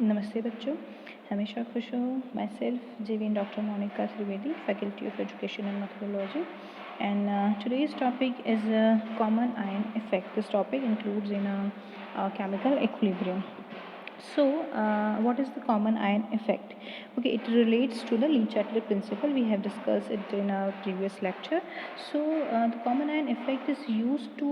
नमस्ते बच्चों, हमेशा खुश हो। माई सेल्फ जीवीन doctor Monica Trivedi, faculty of education and methodology, and today's topic is common ion effect. This topic includes in a chemical equilibrium. So, what is the common ion effect? Okay, it relates to the Le-Chatelier principle. We have discussed it in our previous lecture. So, the common ion effect is used to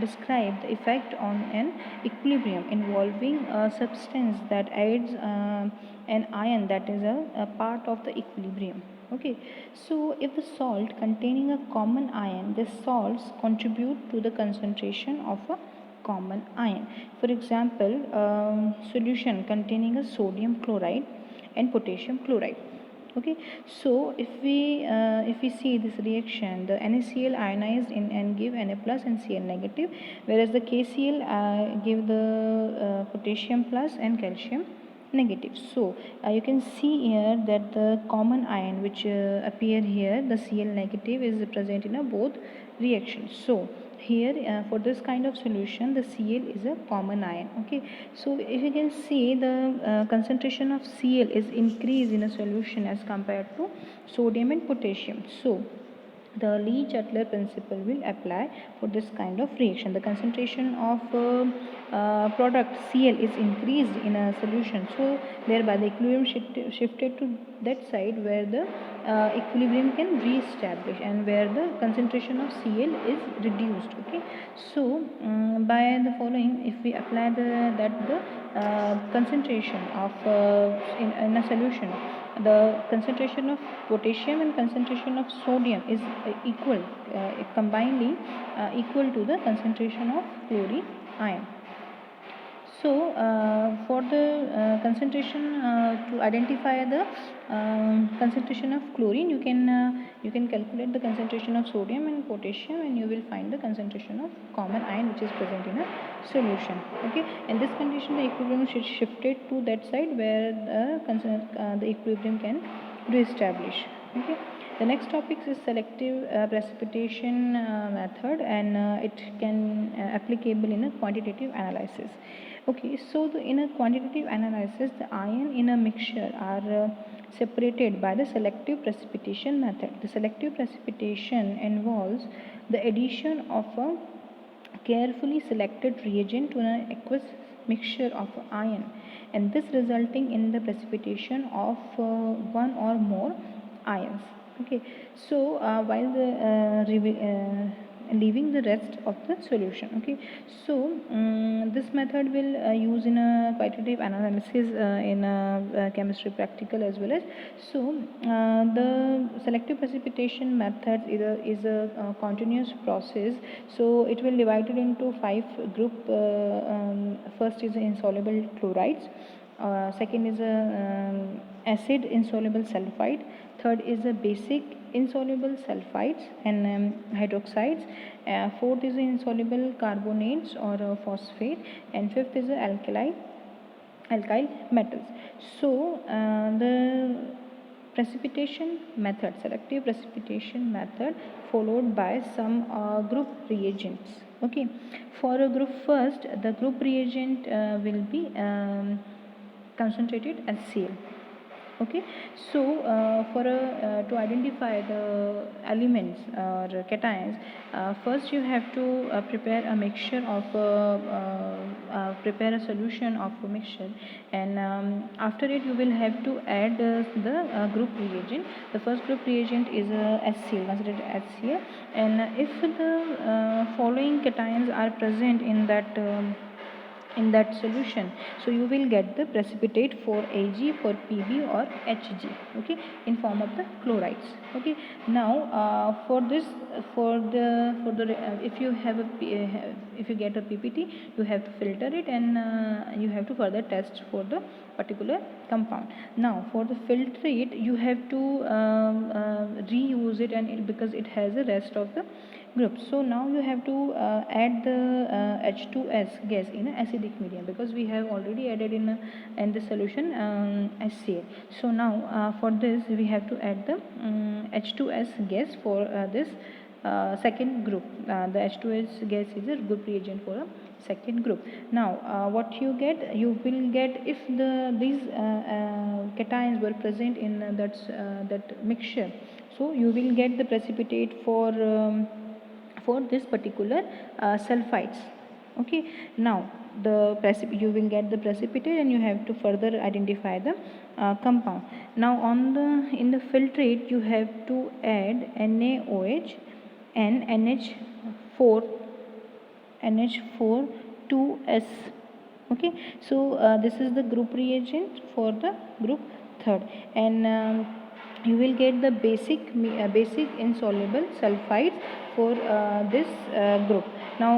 describe the effect on an equilibrium involving a substance that adds an ion that is a part of the equilibrium. Okay, so if the salt containing a common ion, the salts contribute to the concentration of a common ion. For example, solution containing a sodium chloride and potassium chloride. Okay, so if we see this reaction, the NaCl ionized in and give Na plus and Cl negative, whereas the KCl give the potassium plus and calcium negative. So you can see here that the common ion which appear here, the Cl negative is present in both reactions. So here for this kind of solution, the Cl is a common ion. Okay, so if you can see, the concentration of Cl is increased in a solution as compared to sodium and potassium. So the Le-Chatelier principle will apply for this kind of reaction. The concentration of product Cl is increased in a solution, so thereby the equilibrium shifted to that side where the equilibrium can re-establish and where the concentration of Cl is reduced. Okay, so by the following, if we apply the concentration of in a solution, the concentration of potassium and concentration of sodium is equal, combinedly equal to the concentration of chlorine ion. So for the concentration, to identify the concentration of chlorine, you can calculate the concentration of sodium and potassium, and you will find the concentration of common ion which is present in a solution. Okay, in this condition, the equilibrium should shifted to that side where the equilibrium can re-establish. Okay, the next topic is selective precipitation method, and it can applicable in a quantitative analysis. Okay, so in a quantitative analysis, the ion in a mixture are separated by the selective precipitation method. The selective precipitation involves the addition of a carefully selected reagent to an aqueous mixture of ion, and this resulting in the precipitation of one or more ions. Okay, so while leaving the rest of the solution. Okay, so this method will use in a quantitative analysis in a chemistry practical as well as. So the selective precipitation method is a continuous process. So it will divide it into 5 group. First is insoluble chlorides, second is a acid insoluble sulfide, third is a basic insoluble sulfides and hydroxides, fourth is insoluble carbonates or phosphate, and fifth is alkyl metals. So the precipitation method, selective precipitation method, followed by some group reagents. Okay, for a group first, the group reagent will be concentrated as Cl. Okay, so to identify the elements or cations, first you have to prepare a mixture of prepare a solution of a mixture, and after it you will have to add the group reagent. The first group reagent is HCl, considered HCl, and if the following cations are present in that solution, so you will get the precipitate for Ag, for Pb or Hg. Okay, in form of the chlorides. Okay, now for this, for the if you have a if you get a PPT, you have to filter it, and you have to further test for the particular compound. Now for the filtrate, you have to reuse it, and because it has the rest of the group. So now you have to add the H2S gas in an acidic medium, because we have already added in the solution HCl. So now for this we have to add the H2S gas for this second group. The H2S gas is a group reagent for a second group. Now what you get, you will get, if these cations were present in that mixture, so you will get the precipitate for this particular sulfides. Okay, now you will get the precipitate, and you have to further identify the compound. Now in the filtrate, you have to add NaOH and NH4 2S. Okay, so this is the group reagent for the group third, and you will get the basic insoluble sulfides for this group. Now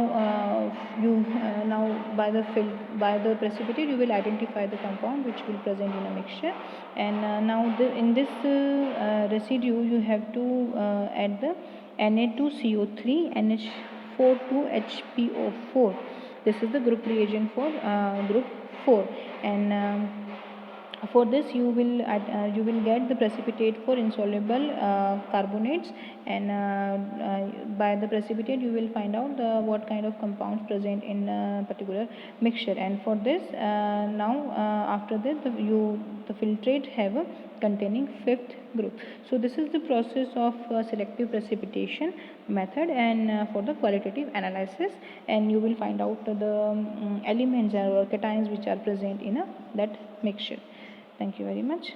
now by the precipitate, you will identify the compound which will present in a mixture, and now in this residue, you have to add the Na2CO3 NH42HPO4. This is the group reagent for group 4, and for this you will get the precipitate for insoluble carbonates, and by the precipitate you will find out what kind of compounds present in a particular mixture. And for this now after that the filtrate have a containing fifth group. So this is the process of selective precipitation method, and for the qualitative analysis, and you will find out the elements or cations which are present in that mixture. Thank you very much.